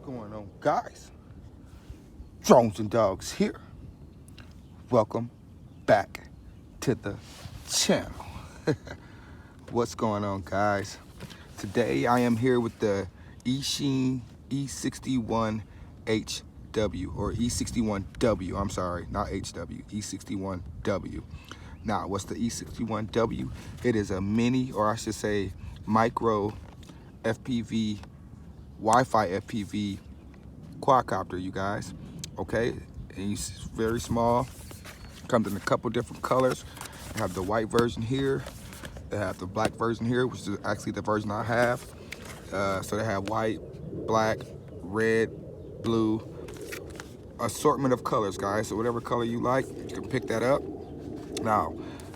Going on, guys? Drones and Dogs here. Welcome back to the channel. What's going on, guys? Today I am here with the Eachine E61W or E61W. I'm sorry, not HW, E61W. Now, what's the E61W? It is a mini, or I should say micro FPV, Wi-Fi FPV quadcopter, you guys. Okay, and it's very small. Comes in a couple different colors. They have the white version here. They have the black version here, which is actually the version I have. So they have white, black, red, blue, assortment of colors, guys. So whatever color you like, you can pick that up. Now,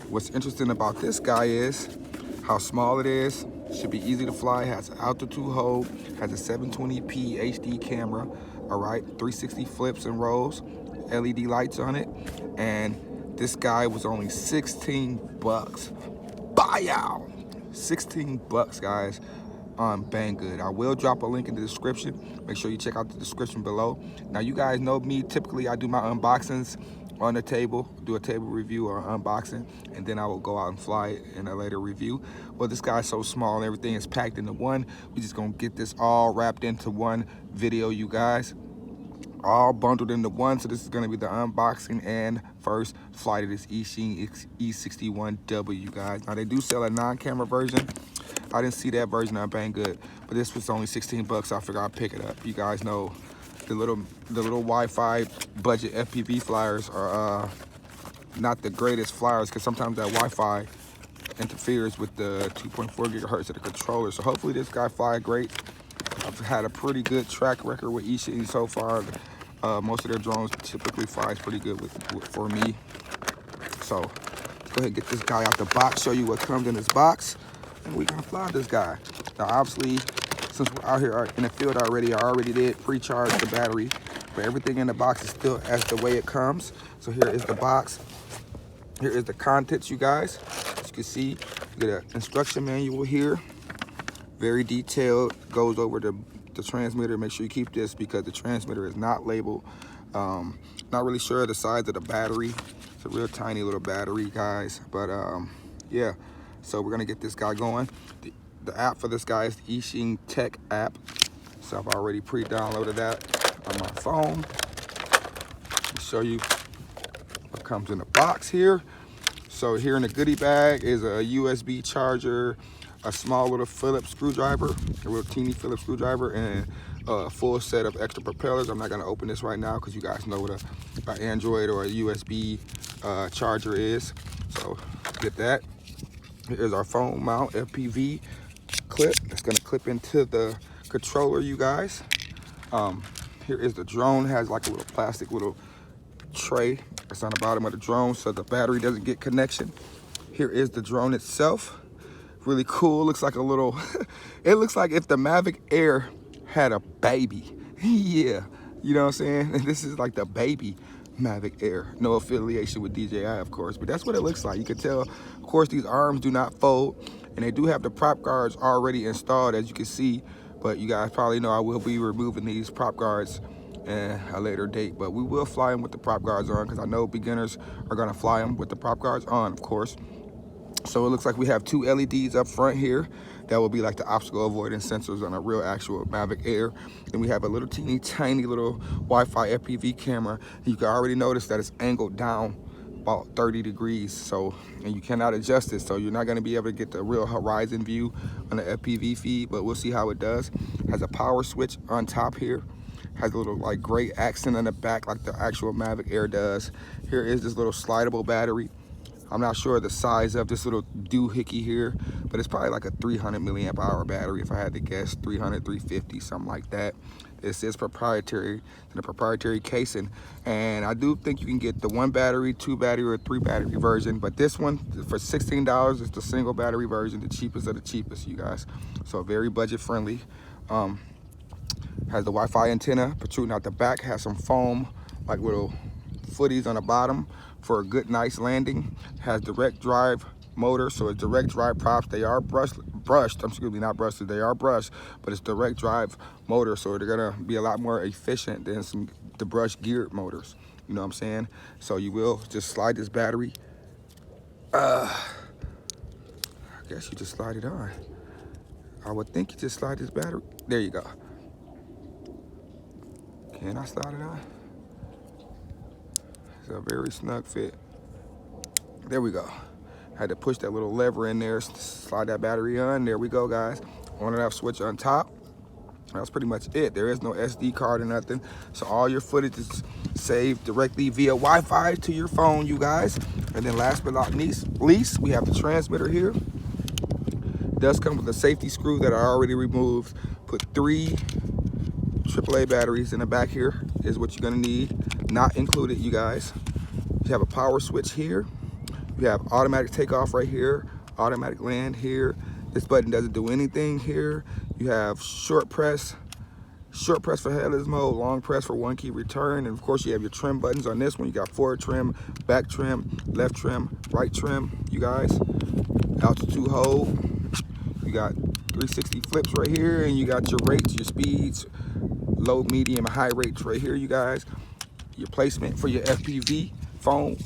what's interesting about this guy is how small it is. Should be easy to fly. Has an altitude hold. Has a 720p HD camera. All right, 360 flips and rolls. LED lights on it. And this guy was only 16 bucks. Buyout! 16 bucks, guys, on Banggood. I will drop a link in the description. Make sure you check out the description below. Now, you guys know me. Typically, I do my unboxings on the table, do a table review or unboxing, and then I will go out and fly it in a later review. Well, this guy's so small and everything is packed into one. We just gonna get this all wrapped into one video, you guys. All bundled into one. So this is gonna be the unboxing and first flight of this Eachine E61W, you guys. Now, they do sell a non-camera version. I didn't see that version on Banggood, but this was only 16 bucks. I figured I'd pick it up. You guys know the little Wi-Fi budget FPV flyers are not the greatest flyers, because sometimes that Wi-Fi interferes with the 2.4 gigahertz of the controller. So hopefully this guy fly great. I've had a pretty good track record with Eachine so far. Most of their drones typically flies pretty good for me. So let's go ahead and get this guy out the box, show you what comes in this box, and we're gonna fly this guy. Now, obviously, since we're out here in the field already, I already did pre-charge the battery, but everything in the box is still as the way it comes. So here is the box. Here is the contents, you guys. As you can see, you get an instruction manual here. Very detailed, goes over the transmitter. Make sure you keep this because the transmitter is not labeled. Not really sure the size of the battery. It's a real tiny little battery, guys. But yeah, so we're gonna get this guy going. The app for this guy is the Eachine Tech app. So I've already pre-downloaded that on my phone. I'll show you what comes in the box here. So here in the goodie bag is a USB charger, a small little Phillips screwdriver, a little teeny Phillips screwdriver, and a full set of extra propellers. I'm not gonna open this right now because you guys know what an Android or a USB charger is. So get that. Here's our phone mount FPV clip that's gonna clip into the controller, you guys. Here is the drone. It has like a little plastic little tray that's on the bottom of the drone so the battery doesn't get connection. Here is the drone itself. Really cool. Looks like a little it looks like if the Mavic Air had a baby. Yeah, you know what I'm saying? And this is like the baby Mavic Air. No affiliation with DJI, of course, but that's what it looks like. You can tell, of course, these arms do not fold, and they do have the prop guards already installed, as you can see. But you guys probably know I will be removing these prop guards at a later date, but we will fly them with the prop guards on because I know beginners are gonna fly them with the prop guards on, of course. So it looks like we have two LEDs up front here. That will be like the obstacle avoidance sensors on a real actual Mavic Air. Then we have a little teeny tiny little Wi-Fi FPV camera. You can already notice that it's angled down about 30 degrees. So, and you cannot adjust it. So you're not gonna be able to get the real horizon view on the FPV feed, but we'll see how it does. Has a power switch on top here. Has a little like gray accent on the back like the actual Mavic Air does. Here is this little slidable battery. I'm not sure the size of this little doohickey here, but it's probably like a 300 milliamp hour battery if I had to guess, 300, 350, something like that. It says proprietary, in a proprietary casing. And I do think you can get the 1 battery, 2 battery, or 3 battery version, but this one for $16 is the single battery version, the cheapest of the cheapest, you guys. So very budget friendly. Has the Wi-Fi antenna protruding out the back, has some foam, like little footies on the bottom for a good, nice landing. Has direct drive motor, so it's direct drive props. They are brushed, excuse me, not brushed, they are brushed, but it's direct drive motor, so they're gonna be a lot more efficient than the brush geared motors. You know what I'm saying? So you will just slide this battery. I guess you just slide it on. I would think you just slide this battery. There you go. Can I slide it on? It's a very snug fit. There we go. Had to push that little lever in there, slide that battery on. There we go, guys. On and off switch on top. That's pretty much it. There is no SD card or nothing. So all your footage is saved directly via Wi-Fi to your phone, you guys. And then last but not least, we have the transmitter here. It does come with a safety screw that I already removed. Put 3 AAA batteries in the back here is what you're gonna need. Not included, you guys. You have a power switch here. You have automatic takeoff right here, automatic land here. This button doesn't do anything here. You have short press for headless mode, long press for 1 key return, and of course you have your trim buttons on this one. You got forward trim, back trim, left trim, right trim, you guys. Altitude hold. You got 360 flips right here, and you got your rates, your speeds, low, medium, and high rates right here, you guys. Your placement for your FPV phone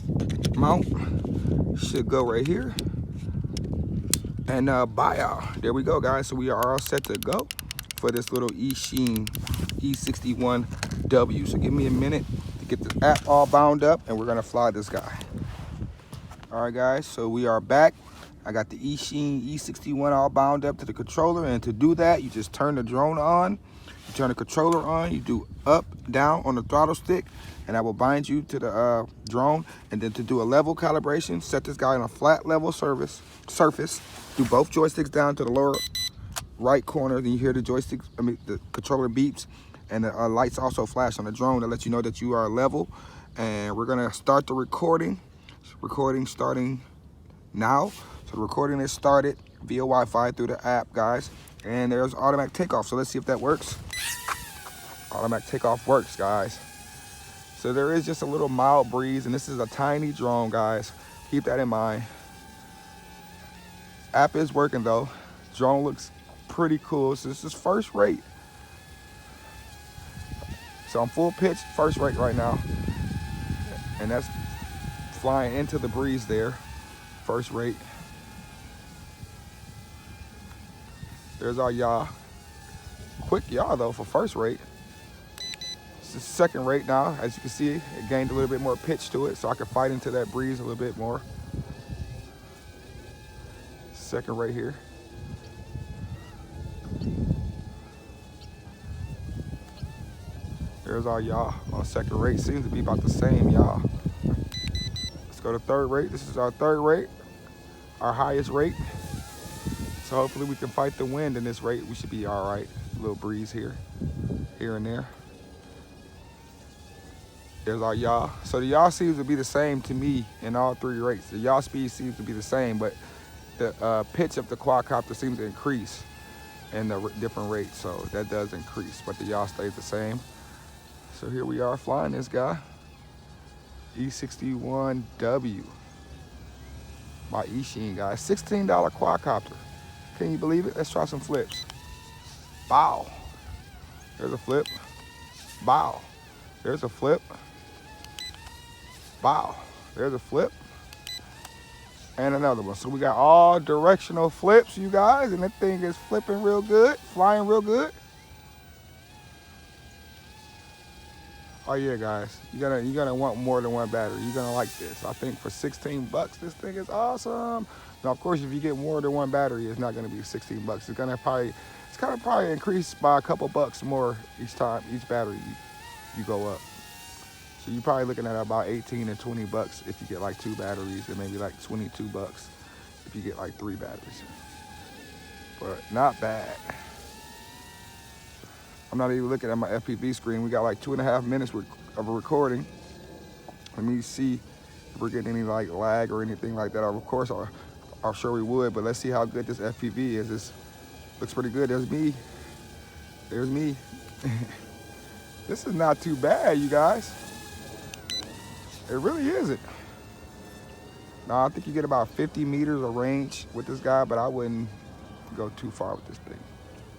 mount should go right here. And buyout. There we go, guys. So we are all set to go for this little Eachine E61W. So give me a minute to get the app all bound up, and we're gonna fly this guy. All right, guys, so we are back. I got the Eachine E61 all bound up to the controller, and to do that, you just turn the drone on, you turn the controller on, you do up, down on the throttle stick, and I will bind you to the drone. And then to do a level calibration, set this guy on a flat level surface. Do both joysticks down to the lower right corner. Then you hear the the controller beeps, and the lights also flash on the drone to let you know that you are level. And we're gonna start the recording. Recording starting now. So the recording is started via Wi-Fi through the app, guys. And there's automatic takeoff. So let's see if that works. Automatic takeoff works, guys. So there is just a little mild breeze, and this is a tiny drone, guys. Keep that in mind. App is working though. Drone looks pretty cool. So this is first rate. So I'm full pitch, first rate right now. And that's flying into the breeze there. First rate. There's our yaw. Quick yaw though for first rate. This is second rate now. As you can see, it gained a little bit more pitch to it, so I can fight into that breeze a little bit more. Second rate here. There's our yaw on second rate. Seems to be about the same yaw. Let's go to third rate. This is our third rate, our highest rate. So hopefully we can fight the wind in this rate. We should be all right. A little breeze here and there. There's our yaw. So the yaw seems to be the same to me in all 3 rates. The yaw speed seems to be the same, but the pitch of the quadcopter seems to increase in the different rates. So that does increase, but the yaw stays the same. So here we are flying this guy. E61W by Eachine, guys. $16 quadcopter. Can you believe it? Let's try some flips. Bow. There's a flip. Bow. There's a flip. Bow. There's a flip. And another one. So we got all directional flips, you guys, and that thing is flipping real good, flying real good. Oh yeah, guys, you're gonna want more than one battery. You're gonna like this. I think for 16 bucks, this thing is awesome. Now, of course, if you get more than one battery, it's not gonna be 16 bucks. It's gonna probably increase by a couple bucks more each time, each battery you go up. So you're probably looking at about 18 and 20 bucks if you get like 2 batteries, and maybe like 22 bucks if you get like 3 batteries. But not bad. I'm not even looking at my FPV screen. We got like 2.5 minutes of a recording. Let me see if we're getting any like lag or anything like that. Of course, I'm sure we would, but let's see how good this FPV is. This looks pretty good. There's me. There's me. This is not too bad, you guys. It really isn't. Now I think you get about 50 meters of range with this guy, but I wouldn't go too far with this thing,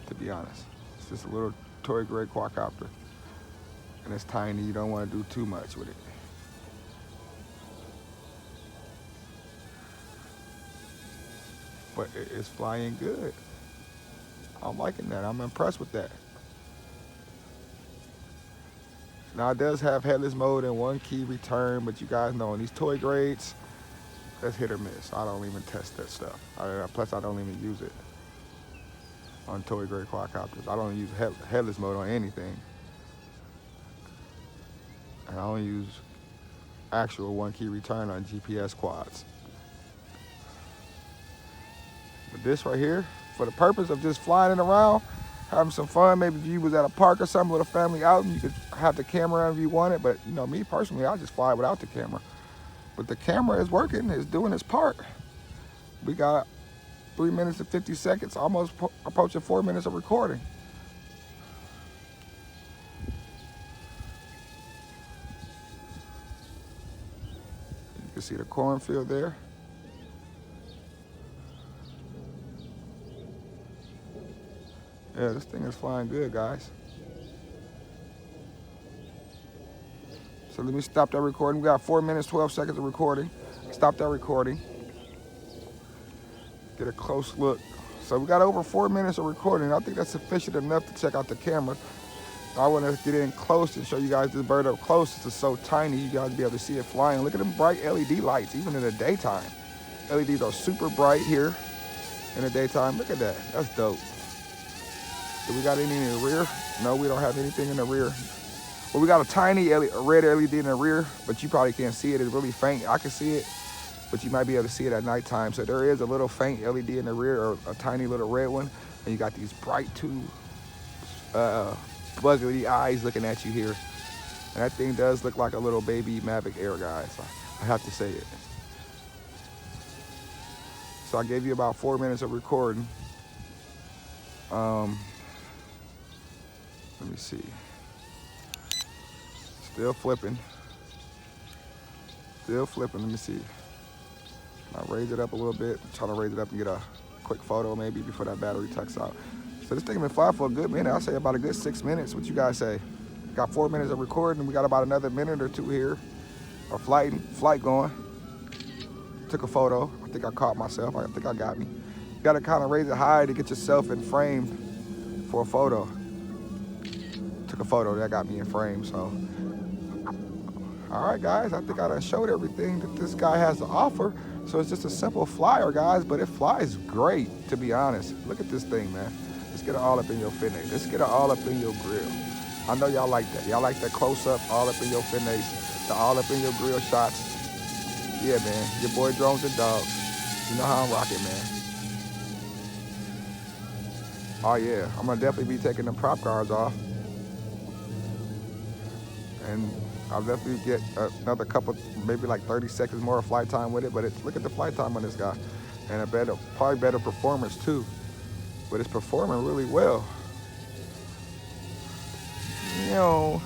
to be honest. It's just a little toy grade quadcopter, and it's tiny. You don't want to do too much with it. But it's flying good. I'm liking that. I'm impressed with that. Now it does have headless mode and 1 key return, but you guys know in these toy grades, that's hit or miss. I don't even test that stuff. Plus I don't even use it on toy grade quadcopters. I don't use headless mode on anything. And I only use actual 1 key return on GPS quads. But this right here, for the purpose of just flying it around, having some fun, maybe if you was at a park or something with a family out and you could have the camera on if you want it, but you know, me personally, I just fly without the camera. But the camera is working, it's doing its part. We got 3 minutes and 50 seconds, almost approaching 4 minutes of recording. You can see the cornfield there. Yeah, this thing is flying good, guys. So let me stop that recording. We got 4 minutes, 12 seconds of recording. Stop that recording. Get a close look. So we got over 4 minutes of recording. I think that's sufficient enough to check out the camera. I want to get in close and show you guys this bird up close. It's so tiny, you guys be able to see it flying. Look at them bright LED lights, even in the daytime. LEDs are super bright here in the daytime. Look at that, that's dope. Do we got any in the rear? No, we don't have anything in the rear. Well, we got a tiny red LED in the rear, but you probably can't see it. It's really faint. I can see it, but you might be able to see it at nighttime. So there is a little faint LED in the rear, or a tiny little red one. And you got these bright two buggly eyes looking at you here. And that thing does look like a little baby Mavic Air, guys. I have to say it. So I gave you about 4 minutes of recording. Let me see. Still flipping. Still flipping. Let me see. I'll raise it up a little bit. Try to raise it up and get a quick photo maybe before that battery tucks out. So this thing been flying for a good minute. I'll say about a good 6 minutes. What you guys say? Got 4 minutes of recording. We got about another minute or two here. Our flight going. Took a photo. I think I caught myself. I think I got me. You gotta kind of raise it high to get yourself in frame for a photo. Took a photo that got me in frame, so. All right, guys, I think I done showed everything that this guy has to offer. So it's just a simple flyer, guys, but it flies great, to be honest. Look at this thing, man. Let's get it all up in your fin. Let's get it all up in your grill. I know y'all like that. Y'all like that close-up, all up in your fin, the all up in your grill shots. Yeah, man, your boy Drones and Dogs. You know how I'm rocking, man. Oh, yeah, I'm gonna definitely be taking the prop guards off. And I'll definitely get another couple, maybe like 30 seconds more of flight time with it, but look at the flight time on this guy. And probably better performance too. But it's performing really well. You know.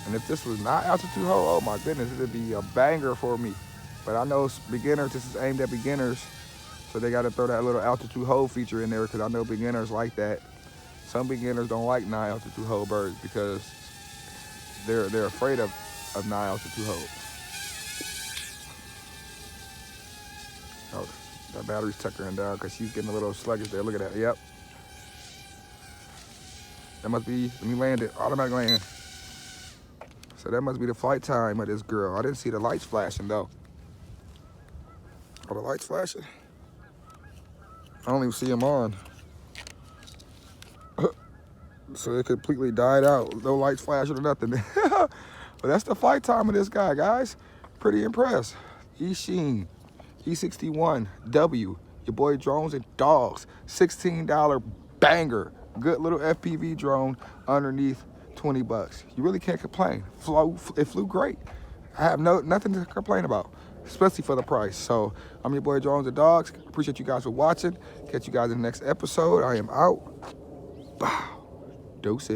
And if this was not altitude hold, oh my goodness, it'd be a banger for me. But I know beginners, this is aimed at beginners, so they gotta throw that little altitude hold feature in there because I know beginners like that. Some beginners don't like 9 altitude hold birds because they're afraid of 9 altitude hold. Oh, that battery's tuckering down because she's getting a little sluggish there. Look at that. Yep. That must be, let me land it, automatic land. So that must be the flight time of this girl. I didn't see the lights flashing though. Are the lights flashing? I don't even see them on. So it completely died out. No lights flashing or nothing. But that's the flight time of this guy, guys. Pretty impressed. Eachine E61W. Your boy Drones and Dogs. $16 banger. Good little FPV drone underneath 20 bucks. You really can't complain. It flew great. I have nothing to complain about, especially for the price. So I'm your boy Drones and Dogs. Appreciate you guys for watching. Catch you guys in the next episode. I am out. Wow. Doses.